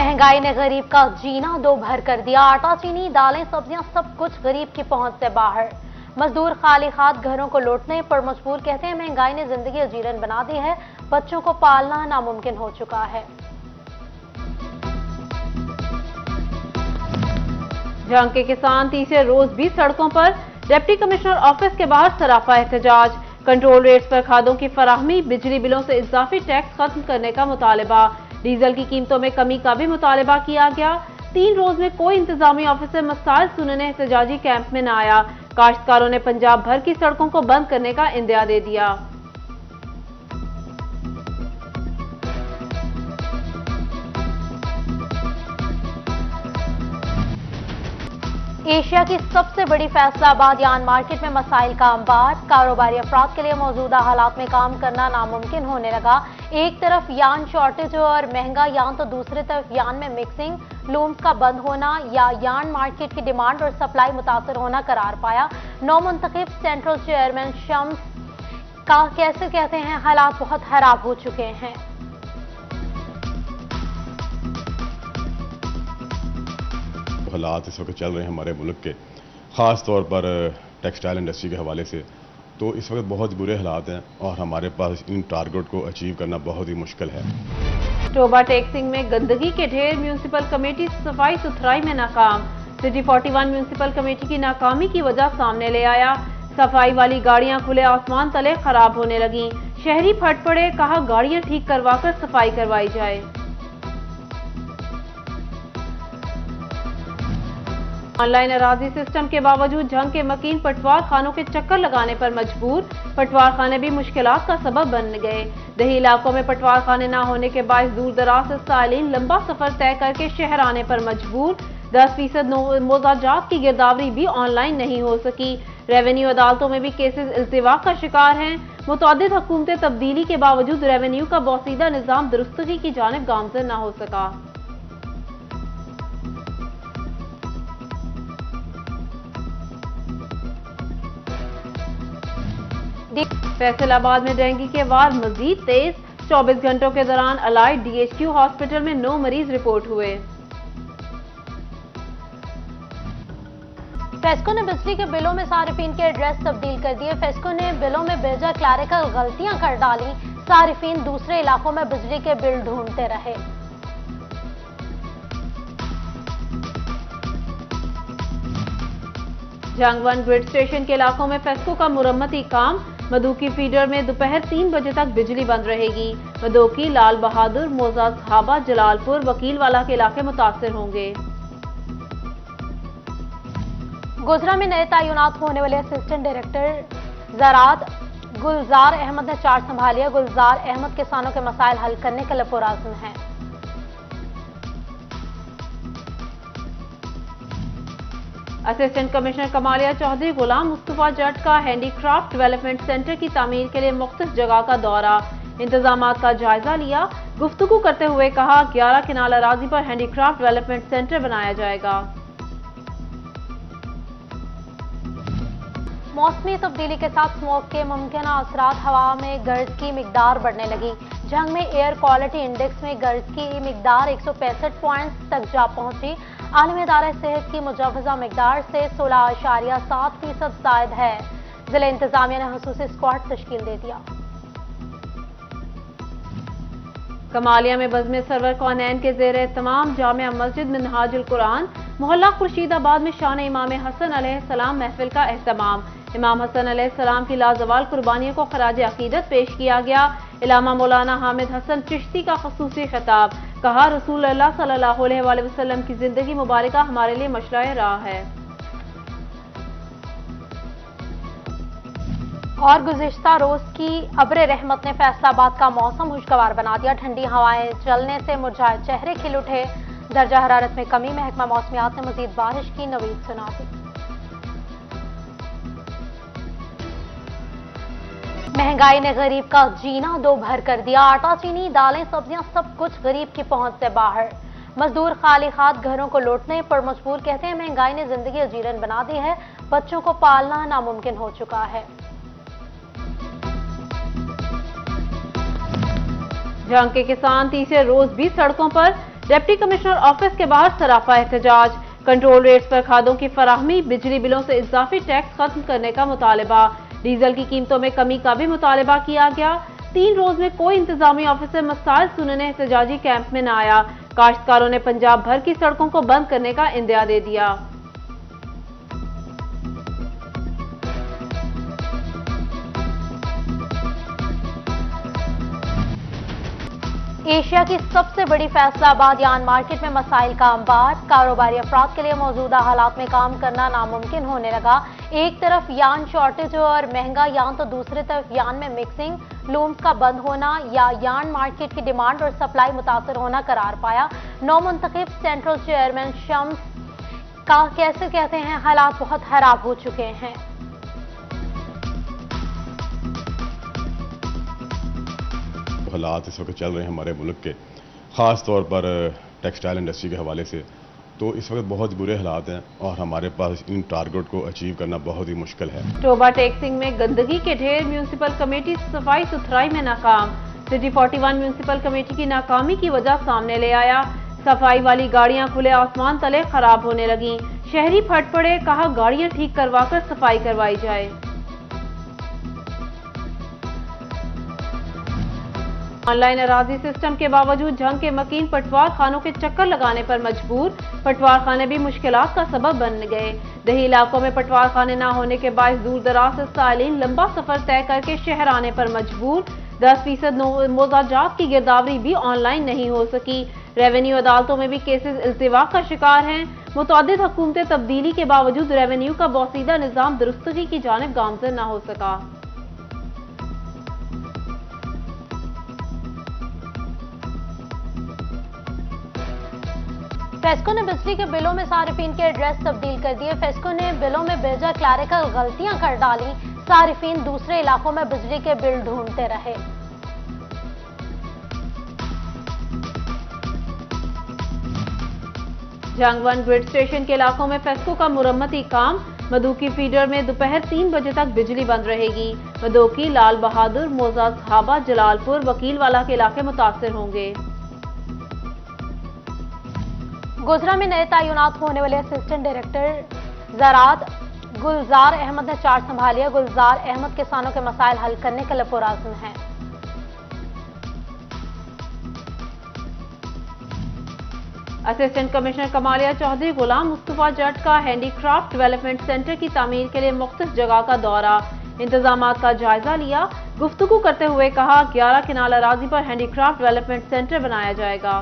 महंगाई ने गरीब का जीना दो भर कर दिया। आटा, चीनी, दालें, सब्जियां सब कुछ गरीब की पहुंच से बाहर। मजदूर खाली हाथ घरों को लौटने पर मजबूर। कहते हैं महंगाई ने जिंदगी अजीरन बना दी है, बच्चों को पालना नामुमकिन हो चुका है। जंग के किसान तीसरे रोज भी सड़कों पर। डिप्टी कमिश्नर ऑफिस के बाहर सराफा एहतजाज। कंट्रोल रेट्स पर खादों की फराहमी, बिजली बिलों से इजाफी टैक्स खत्म करने का मुतालिबा। डीजल की कीमतों में कमी का भी मुतालिबा किया गया। 3 रोज में कोई इंतजामी ऑफिसर मसाइल सुनने एहतजाजी कैंप में न आया। काश्तकारों ने पंजाब भर की सड़कों को बंद करने का इंदिया दे दिया। एशिया की सबसे बड़ी फैसलाबाद यान मार्केट में मसाइल का अंबार। कारोबारी अफराद के लिए मौजूदा हालात में काम करना नामुमकिन होने लगा। एक तरफ यान शॉर्टेज और महंगा यान तो दूसरी तरफ यान में मिक्सिंग, लूम्स का बंद होना या यान मार्केट की डिमांड और सप्लाई मुतासर होना करार पाया। नौ मुंतखब सेंट्रल चेयरमैन शम्स का कैसे कहते हैं हालात बहुत खराब हो चुके हैं। हालात इस वक्त चल रहे हैं हमारे मुल्क के, ख़ास तौर पर टेक्सटाइल इंडस्ट्री के हवाले से, तो इस वक्त बहुत बुरे हालात हैं और हमारे पास इन टारगेट को अचीव करना बहुत ही मुश्किल है। टोबा टेक्सिंग में गंदगी के ढेर, म्यूनिसिपल कमेटी सफाई सुथराई में नाकाम। सिटी 41 म्यूनिसिपल कमेटी की नाकामी की वजह सामने ले आया। सफाई वाली गाड़ियां खुले आसमान तले खराब होने लगी। शहरी फट पड़े, कहा गाड़ियां ठीक करवाकर सफाई करवाई जाए। ऑनलाइन अराजी सिस्टम के बावजूद जंग के मकीन पटवार खानों के चक्कर लगाने पर मजबूर। पटवार खाने भी मुश्किलात का सबब बन गए। दही इलाकों में पटवार खाने न होने के बायस दूर दराज से साइलिन लंबा सफर तय करके शहर आने पर मजबूर। 10% मोजाजात की गिरदावरी भी ऑनलाइन नहीं हो सकी। रेवेन्यू अदालतों में भी केसेस इल्तिवा का शिकार हैं। मुतअद्दिद हुकूमतें तब्दीली के बावजूद रेवेन्यू का बोसीदा निजाम दुरुस्तगी की जानिब गामजन न हो सका। फैसलाबाद में डेंगू के वार मजीद तेज। 24 घंटों के दौरान अलाइड DHQ हॉस्पिटल में 9 मरीज रिपोर्ट हुए। फेस्को ने बिजली के बिलों में सारिफीन के एड्रेस तब्दील कर दिए। फेस्को ने बिलों में बेजा क्लैरिकल गलतियां कर डाली। सारिफीन दूसरे इलाकों में बिजली के बिल ढूंढते रहे। जंगवन ग्रिड स्टेशन के इलाकों में फेस्को का मुरम्मती काम। मदोकी फीडर में दोपहर 3 बजे तक बिजली बंद रहेगी। मदोकी, लाल बहादुर, मोजाज हाबा, जलालपुर, वकीलवाला के इलाके मुतासर होंगे। गोजरा में नए तैनात होने वाले असिस्टेंट डायरेक्टर ज़राअत गुलजार अहमद ने चार्ज संभालिया। गुलजार अहमद किसानों के मसाइल हल करने के लिए पुरअज़्म हैं। असिस्टेंट कमिश्नर कमालिया चौधरी गुलाम मुस्तफा जट का हैंडीक्राफ्ट डेवलपमेंट सेंटर की तामीर के लिए मुख्तलिफ जगह का दौरा, इंतजामात का जायजा लिया। गुफ्तगू करते हुए कहा 11 किनाल अराजी पर हैंडीक्राफ्ट डेवलपमेंट सेंटर बनाया जाएगा। मौसमी तब्दीली के साथ स्मोक के मुमकिन असरात, हवा में गर्द की मिकदार बढ़ने लगी। जंग में एयर क्वालिटी इंडेक्स में गर्द की मिकदार 165 पॉइंट्स तक जा पहुंची। आलमी इदारा सेहत की मुजवजा मिकदार से 16.7% जायद है। जिला इंतजामिया ने खसूसी स्क्वाड तश्कील दे दिया। कमालिया में बज़्म सरवर कौनैन के ज़ेर तमाम जामिया मस्जिद मिनहाजुल कुरान मोहल्ला खुर्शीदाबाद में शान इमाम हसन अलैहिस्सलाम महफिल का एहतमाम। इमाम हसन अलैहिस्सलाम की लाजवाल कुर्बानियों को खराज अकीदत पेश किया गया। इलामा मौलाना हामिद हसन चिश्ती का खसूसी खिताब, कहा रसूल अल्लाह सल्लल्लाहु अलैहि वसल्लम की जिंदगी मुबारका हमारे लिए मशराए राह है। और गुज़िश्ता रोज की अब्र रहमत ने फैसलाबाद का मौसम खुशगवार बना दिया। ठंडी हवाएं चलने से मुरझाए चेहरे खिल उठे। दर्जा हरारत में कमी, महकमा मौसमियात ने मजीद बारिश की नवीद सुना दी। महंगाई ने गरीब का जीना दो भर कर दिया। आटा, चीनी, दालें, सब्जियां सब कुछ गरीब की पहुंच से बाहर। मजदूर खाली हाथ घरों को लौटने पर मजबूर। कहते हैं महंगाई ने जिंदगी अजीरन बना दी है, बच्चों को पालना नामुमकिन हो चुका है। जंग के किसान तीसरे रोज भी सड़कों पर। डिप्टी कमिश्नर ऑफिस के बाहर सराफा एहतजाज। कंट्रोल रेट्स पर खादों की फराहमी, बिजली बिलों से इजाफी टैक्स खत्म करने का मुतालबा। डीजल की कीमतों में कमी का भी मुतालबा किया गया। 3 रोज में कोई इंतजामी ऑफिसर मसाइल सुनने एहतजाजी कैंप में न आया। काश्तकारों ने पंजाब भर की सड़कों को बंद करने का इंदिया दे दिया। एशिया की सबसे बड़ी फैसलाबाद यान मार्केट में मसाइल का अंबार। कारोबारी अफराद के लिए मौजूदा हालात में काम करना नामुमकिन होने लगा। एक तरफ यान शॉर्टेज और महंगा यान तो दूसरी तरफ यान में मिक्सिंग, लूम्स का बंद होना या यान मार्केट की डिमांड और सप्लाई मुतासर होना करार पाया। नौ मुंतखब सेंट्रल चेयरमैन शम्स का कैसे कहते हैं हालात बहुत खराब हो चुके हैं। हालात इस वक्त चल रहे हैं हमारे मुल्क के, ख़ास तौर पर टेक्सटाइल इंडस्ट्री के हवाले से, तो इस वक्त बहुत बुरे हालात हैं और हमारे पास इन टारगेट को अचीव करना बहुत ही मुश्किल है। टोबा टैक्सिंग में गंदगी के ढेर, म्यूनिसिपल कमेटी सफाई सुथराई में नाकाम। सिटी 41 म्यूनिसिपल कमेटी की नाकामी की वजह सामने ले आया। सफाई वाली गाड़ियां खुले आसमान तले खराब होने लगी। शहरी फट पड़े, कहा गाड़ियां ठीक करवाकर सफाई करवाई जाए। ऑनलाइन अराजी सिस्टम के बावजूद झंग के मकीन पटवार खानों के चक्कर लगाने पर मजबूर। पटवार खाने भी मुश्किलात का सबब बन गए। दही इलाकों में पटवार खाने न होने के बायस दूर दराज से साइलिन लंबा सफर तय करके शहर आने पर मजबूर। 10% मोजाजात की गिरदावरी भी ऑनलाइन नहीं हो सकी। रेवेन्यू अदालतों में भी केसेस इल्तिवा का शिकार हैं। मुतअद्दिद हुकूमतें तब्दीली के बावजूद रेवेन्यू का बोसीदा निजाम दुरुस्तगी की जानिब गामजन न हो सका। फेस्को ने बिजली के बिलों में सारिफीन के एड्रेस तब्दील कर दिए। फेस्को ने बिलों में बेजा क्लैरिकल गलतियां कर डाली। सारिफीन दूसरे इलाकों में बिजली के बिल ढूंढते रहे। जंगवन ग्रिड स्टेशन के इलाकों में फेस्को का मुरम्मती काम। मदोकी फीडर में दोपहर 3 बजे तक बिजली बंद रहेगी। मदोकी, लाल बहादुर, मोजा साहबा, जलालपुर, वकीलवाला के इलाके मुतासर होंगे। गोजरा में नए तैनात होने वाले असिस्टेंट डायरेक्टर ज़राअत गुलजार अहमद ने चार्ज संभालिया। गुलजार अहमद किसानों के मसाइल हल करने के लिए पुरअज़्म हैं। असिस्टेंट कमिश्नर कमालिया चौधरी गुलाम मुस्तफा जट का हैंडीक्राफ्ट डेवलपमेंट सेंटर की तामीर के लिए मुख्तलिफ जगह का दौरा, इंतजामात का जायजा लिया। गुफ्तगू करते हुए कहा 11 किनाल अराजी पर हैंडीक्राफ्ट डेवलपमेंट सेंटर बनाया जाएगा।